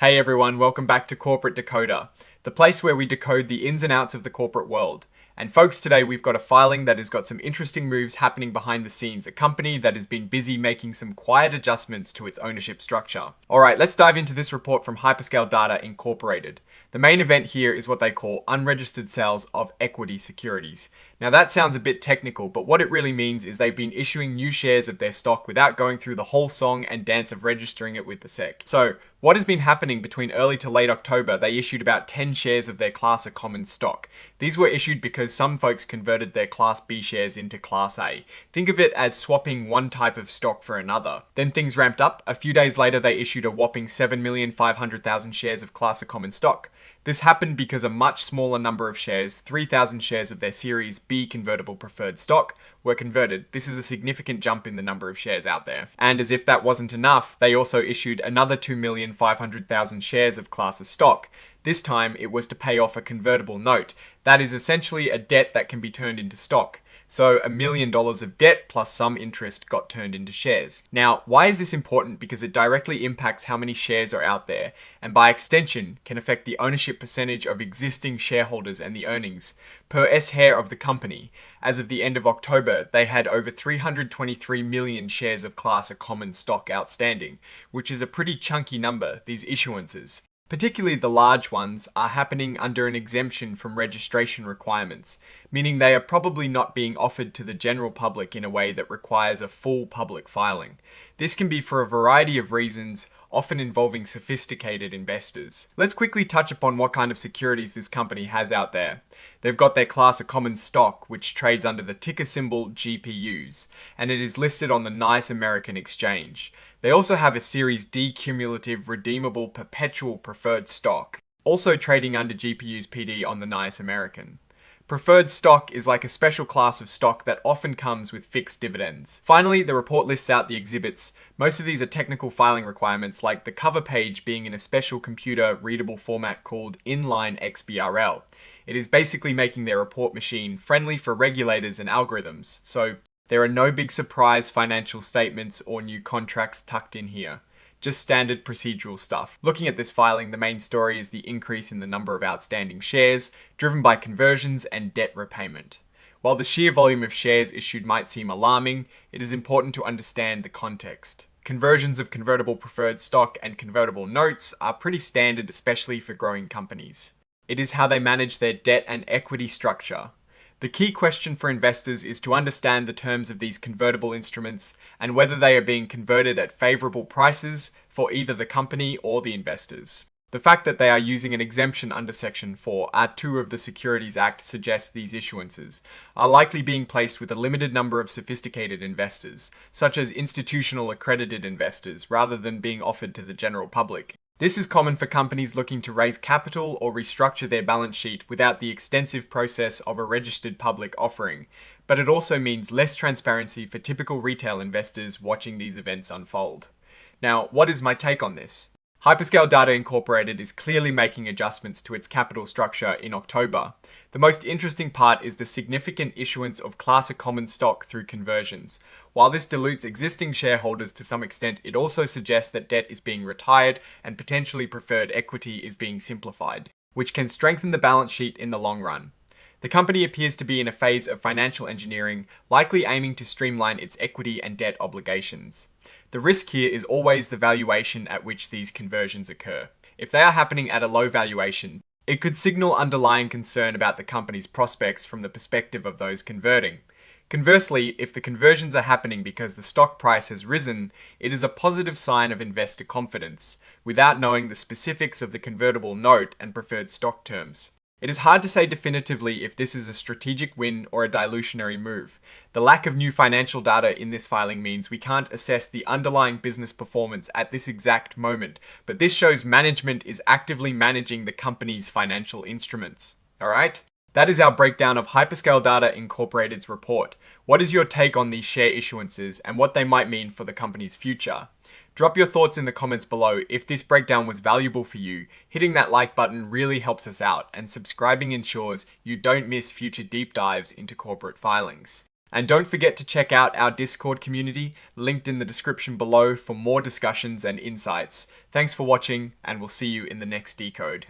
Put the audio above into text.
Hey everyone, welcome back to Corporate Decoder, the place where we decode the ins and outs of the corporate world. And folks, today we've got a filing that has got some interesting moves happening behind the scenes, a company that has been busy making some quiet adjustments to its ownership structure. Alright, let's dive into this report from Hyperscale Data Incorporated. The main event here is what they call unregistered sales of equity securities. Now that sounds a bit technical, but what it really means is they've been issuing new shares of their stock without going through the whole song and dance of registering it with the SEC. So, what has been happening between early to late October? They issued about 10 shares of their Class A common stock. These were issued because some folks converted their Class B shares into Class A. Think of it as swapping one type of stock for another. Then things ramped up. A few days later, they issued a whopping 7,500,000 shares of Class A common stock. This happened because a much smaller number of shares, 3,000 shares of their Series B convertible preferred stock, were converted. This is a significant jump in the number of shares out there. And as if that wasn't enough, they also issued another 2,500,000 shares of Class A stock. This time, it was to pay off a convertible note. That is essentially a debt that can be turned into stock. So $1 million of debt plus some interest got turned into shares. Now, why is this important? Because it directly impacts how many shares are out there, and by extension, can affect the ownership percentage of existing shareholders and the earnings per S-share of the company. As of the end of October, they had over 323 million shares of Class A common stock outstanding, which is a pretty chunky number, these issuances. Particularly the large ones are happening under an exemption from registration requirements, meaning they are probably not being offered to the general public in a way that requires a full public filing. This can be for a variety of reasons, often involving sophisticated investors. Let's quickly touch upon what kind of securities this company has out there. They've got their Class A common stock, which trades under the ticker symbol GPUs, and it is listed on the NYSE American exchange. They also have a Series D cumulative redeemable perpetual preferred stock, also trading under GPUs PD on the NYSE American. Preferred stock is like a special class of stock that often comes with fixed dividends. Finally, the report lists out the exhibits. Most of these are technical filing requirements, like the cover page being in a special computer readable format called Inline XBRL. It is basically making their report machine friendly for regulators and algorithms, so there are no big surprise financial statements or new contracts tucked in here. Just standard procedural stuff. Looking at this filing, the main story is the increase in the number of outstanding shares, driven by conversions and debt repayment. While the sheer volume of shares issued might seem alarming, it is important to understand the context. Conversions of convertible preferred stock and convertible notes are pretty standard, especially for growing companies. It is how they manage their debt and equity structure. The key question for investors is to understand the terms of these convertible instruments and whether they are being converted at favorable prices for either the company or the investors. The fact that they are using an exemption under Section 4, Art 2 of the Securities Act suggests these issuances are likely being placed with a limited number of sophisticated investors, such as institutional accredited investors, rather than being offered to the general public. This is common for companies looking to raise capital or restructure their balance sheet without the extensive process of a registered public offering, but it also means less transparency for typical retail investors watching these events unfold. Now, what is my take on this? Hyperscale Data Incorporated is clearly making adjustments to its capital structure in October. The most interesting part is the significant issuance of Class A common stock through conversions. While this dilutes existing shareholders to some extent, it also suggests that debt is being retired and potentially preferred equity is being simplified, which can strengthen the balance sheet in the long run. The company appears to be in a phase of financial engineering, likely aiming to streamline its equity and debt obligations. The risk here is always the valuation at which these conversions occur. If they are happening at a low valuation, it could signal underlying concern about the company's prospects from the perspective of those converting. Conversely, if the conversions are happening because the stock price has risen, it is a positive sign of investor confidence, without knowing the specifics of the convertible note and preferred stock terms. It is hard to say definitively if this is a strategic win or a dilutionary move. The lack of new financial data in this filing means we can't assess the underlying business performance at this exact moment, but this shows management is actively managing the company's financial instruments. Alright? That is our breakdown of Hyperscale Data Incorporated's report. What is your take on these share issuances and what they might mean for the company's future? Drop your thoughts in the comments below. If this breakdown was valuable for you, hitting that like button really helps us out, and subscribing ensures you don't miss future deep dives into corporate filings. And don't forget to check out our Discord community, linked in the description below for more discussions and insights. Thanks for watching, and we'll see you in the next decode.